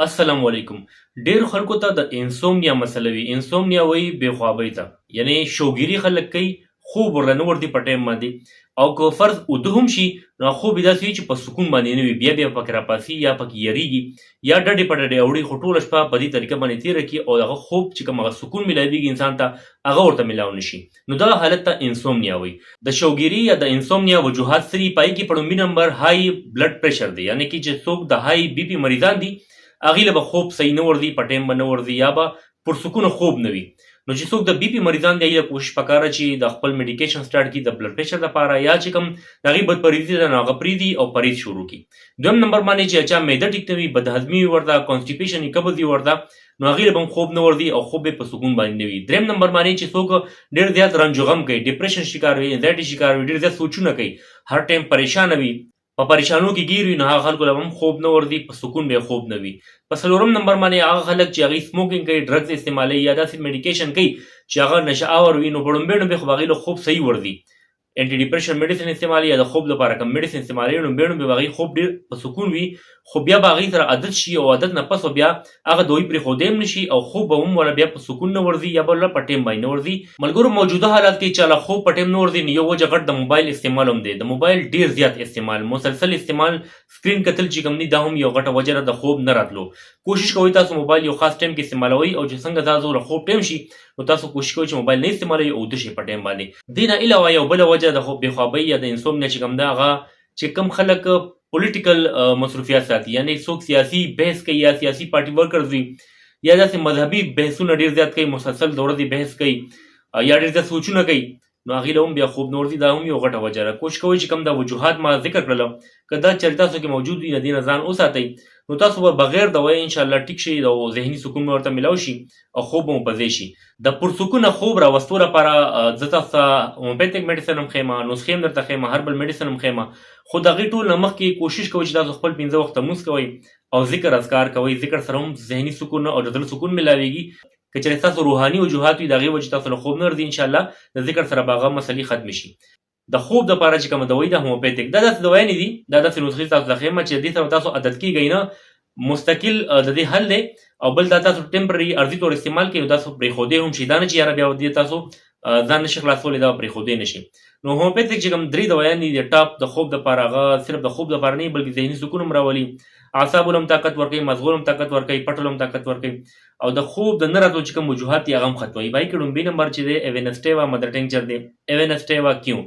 السلام علیکم. ډیر خلکو ته د انسومنیا مسله وي. انسومنیا وایي بې خوابۍ ته، یعنی شوګیري خلک کوي، خوب ورله نه ورځي په ټایم باندې، او که فرض اوده هم شي نو خوب یې داسې وي چې په سکون باندې نه وي، بیا بیا پکې راپاڅي یا پکې یریږي یا ډډې په ډډې اوړي، خو ټوله شپه په دې طریقه باندې تېره کړي او هغه خوب چې کوم هغه سکون میلاویږي انسان ته هغه ورته میلاو نشي، نو دغه حالت ته انسومنیا وایي. د شوګیري یا د انسومنیا وجوهات سری پای کې په لومړي نمبر های بلډ پریشر دی، یعنی کې چې څوک د های بي پي مریضان دي هغې له به خوب صحیح نه ورځي، په ټایم به نه ورځي یا به پرسکونه خوب نه وي. نو چې څوک د بي پي مریضان دی هغې له کوشش پکاره چې د خپل میډیکیشن سټارټ کړي د بلډ پریشر لپاره، یا چې کوم د هغې بدپریزي ده نو هغه پرېږدي او پرهیز شروع کړي. دویم نمبر باندې چې چا معده ټیک نه وي، بدهضمي وي ورته، کانسټیپیشن یې قبض وي ورته، نو هغې له به هم خوب نه ورځي او خوب یې په سکون باندې نه وي. دریم نمبر باندې چې څوک ډېر زیات رنج و غم کوي، ډپریشن شکار وي، انزایټي شکار وي، ډېر زیات سوچونه کوي، هر ټایم پریشانه وي، په پریشانو کې ګیر وي، نو هغه خلکو له هم خوب نه ورځي، په سکون به خوب نه وي. په څلورم نمبر باندې هغه خلک چې هغې سموکینګ کوي، ډرګز استعمالوي یا داسې میډیکیشن کوي چې هغه نشه آور وي، نو په لومبۍ لومبۍ خو به هغې له خوب صحیح ورځي. انټي ډپریشن میډیسن استعمالوي یا د خوب لپاره کوم میډیسن استعمالوي، لومبۍ لومبۍ به هغې خوب ډېر په سکون وي، خو بیا به هغې سره عادت شي او عادت نه پس بیا هغه دوی پرېښودی هم نشي او خوب به هم وله بیا په سکون نه ورځي یا به په ټایم باندې نه ورځي. ملګرو موجوده حالات کې چې له خوب په ټایم نه ورځي نو یو وجه غټ د موبایل استعمال هم دی. د موبایل ډېر زیات استعمال، مسلسل استعمال، سکرین کتل چې کوم دي دا هم یو غټه وجه ده د خوب نه راتلو. کوشش کوئ تاسو موبایل یو خاص ټایم کې استعمالوئ او چې څنګه دا زوره خوب ټایم شي نو تاسو کوشش کوئ چې موبایل نه استعمالوئ او اوده شئ په ټایم باندې. دې نه علاوه یو بله وجه د بې خوابۍ یا د انسومنیا چې کوم ده هغه چې کوم خلک پولیټیکل مصروفیات ساتي، یعنی څوک سیاسي بحث کوي یا سیاسي پارټي ورکرز وي یا داسې مذهبي بحثونه ډېر زیات کوي، مسلسل د ورځې بحث کوي یا ډېر زیات سوچونه کوي، نو هغې له هم بیا خوب نه ورځي. دا هم یو غټه وجه ده. کوشش کوئ چې کوم دا وجوهات ما ذکر کړله که دا چېرې تاسو کې موجود وي، د دې نه ځان وساتئ، نو تاسو به بغیر د وایي انشاءالله ټیک شئ او ذهني سکون به ورته میلاو شي او خوب به مو په ځای شي. د پرسکونه خوب راوستو لپاره زه تاسو ته هومیوپیتیک میډیسن هم ښیم، نسخې هم درته ښیم، هربل میډیسن هم ښیم، خو د هغې ټول نه مخکې کوشش کوئ چې تاسو خپل 5 وخته لمونځ کوئ او ذکر اذکار کوئ. ذکر سره هم ذهني سکون او د زړه سکون میلاویږي. که چېرې ستاسو روحاني وجوهات وي د هغې وجې تاسو له خوب نه ورځي، انشاءالله د ذکر سره به هغه مسلې ختمې شي. د خوب دپاره چې کومه دوایي ده هومیوپیتیک، دا داسې دوایانې دي، دا داسې نسخې تاسو ته ښیم چې دې سره تاسو عادت کېږئ نه، مستقل د دې حل دی. او بل دا تاسو ټمپرري عرضي طور استعمال کوئ، تاسو پرېښودی هم شي، دا نه چې یاره بیا دې تاسو ځان نشي خلاصولی، دا به پرېښودی نه شي. نو هومیوپیتیک چې کوم 3 دوایانې دي ټاپ د خوب دپاره، هغه صرف د خوب دپاره نه بلکې ذهني سکون هم راولي، اعصابو له هم طاقت ورکوي، مغزو له هم طاقت ورکوي، پټو له هم طاقت ورکوي، او د خوب د نه راتلو چې کوم وجوهات دي هغه هم ختموي. په هغې کې لومړي نمبر چې دی ایونسټیوا مدر ټینچر دی، ایونسټیوا کیو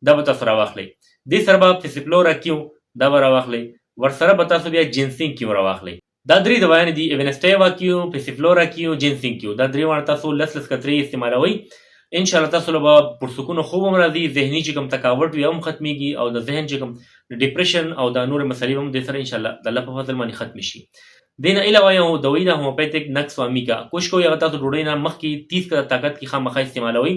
دا به تاسو راواخلئ. دې سره به فیسیفلورا کیو دا به راواخلئ، ورسره به تاسو بیا جنسینګ کیو راواخلئ. دا 3 دوایانې دي، ایونسټیوا کیو، فیسیفلورا کیو، جنسینګ کیو. دا 3 واړه تاسو لس کترې استعمالوئ، انشاءالله تاسو له به پرسکونه خوب هم راځي، ذهني چې کوم تکاوټ وي هم ختمېږي او د ذهن چې کوم ډپریشن او دا نورې مسلې هم دې سره انشاءالله د الله په فضل باندې ختمې شي. دې نه علاوه یو دوایي ده هومیوپیتیک نکس وامیکا. کوشش کوئ هغه تاسو ډوډۍ نه مخکې 30 کله طاقت کې خامخا استعمالوئ.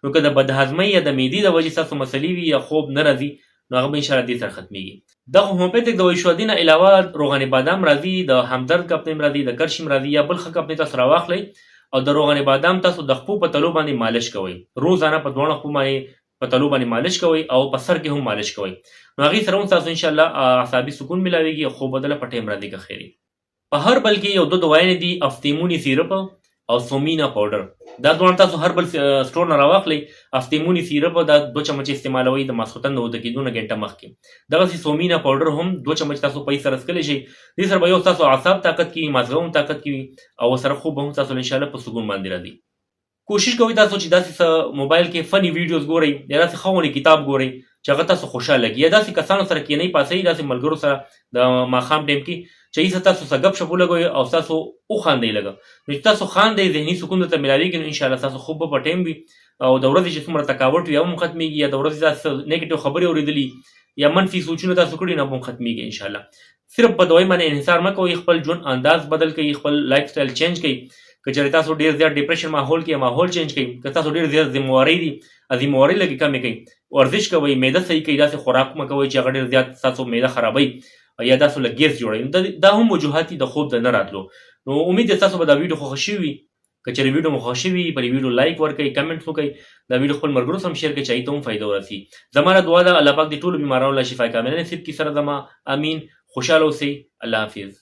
نو که د بدهضمۍ یا د معدې د وجې ستاسو مسلې وي یا خوب نه راځي نو هغه به انشاءالله دې سره ختمېږي. دغه هومیوپیتیک دوایي شو. دې نه علاوه روغن بادام راځي، د همدرد کمپنۍ هم راځي، د کرشیم راځي، یا بل ښه کمپنۍ تاسو راواخلئ او د روغن بادام تاسو د خپو په تلو باندې مالش کوئ، روزانه په 2 خپو باندې په تلو باندې مالش کوئ او په سر کې هم مالش کوئ، نو هغې سره هم تاسو انشاءالله اعصابي سکون میلاویږي او خوب بدله په ټایم راځي که خیر وي. په هر بل کې یو 2 دوایانې دي، افتیموني سیرپ او سومینا پاوډر. دا دواړه تاسو هر بل سټور نه راواخلئ. افتیموني سیرپ دا 2 چمچې استعمالوئ د ماسخوتن د اوده کېدو نه ګنټه مخکې. دغسې سومینا پاوډر هم 2 چمچ تاسو په سره څکلی شئ. دې سره به یو ستاسو اعصاب طاقت کوي، مازغه هم طاقت کوي او ورسره خوب به هم تاسو انشاءالله په سکون باندې راځي. کوشش کوئ تاسو چې داسې څه موبایل کې فني ویډیوز ګورئ یا داسې ښه ونې کتاب ګورئ چې هغه تاسو خوشحاله لګي، یا داسې کسانو سره کښېنئ پاسئ، داسې ملګرو سره د ماښام ټایم کې چې هغې سره تاسو سره ګپ شپ ولګوئ او تاسو وخاندئ لږه. نو چې تاسو خاندئ ذهني سکون درته میلاویږي، نو انشاءالله ستاسو خوب به په ټایم وي او د ورځې چې څومره تکاوټ وي هغه هم ختمېږي، یا د ورځې تاسو نیګیټیو خبرې اورېدلي یا منفي سوچونه تاسو کړي نو هم ختمېږي انشاءالله. صرف په دوایي باندې انحصار مه کوئ، خپل ژوند انداز بدل کړئ، خپل لایف سټایل چینج کړئ. که چېرې تاسو ډېر زیات ډپریشن ماحول کې ماحول چینج کړئ، که تاسو ډېر زیات ذمهوارۍ دي ذمهوارۍ لږې کمې کړئ، ورزش کوئ، معده صحیح کړئ، داسې خوراک مه کوئ چې هغه ډېر زیات ستاسو معده خرابوي یا تاسو له ګیس جوړوي. دا هم وجوهات دي د خوب د نه راتلو. نو امید دی تاسو به دا ویډیو خوښه شوي وي. که چېرې ویډیو مو خوښ شوي په دې ویډیو لایک ورکړئ، کمنټس وکړئ، دا ویډیو خپل ملګرو سره هم شیر کړئ چې هغوی ته هم فایده ورسي. زما نه دعا ده الله پاک د ټولو بیمارانو له شفا کامله نصیب کړي. سره زما امین. خوشحاله اوسئ. الله حافظ.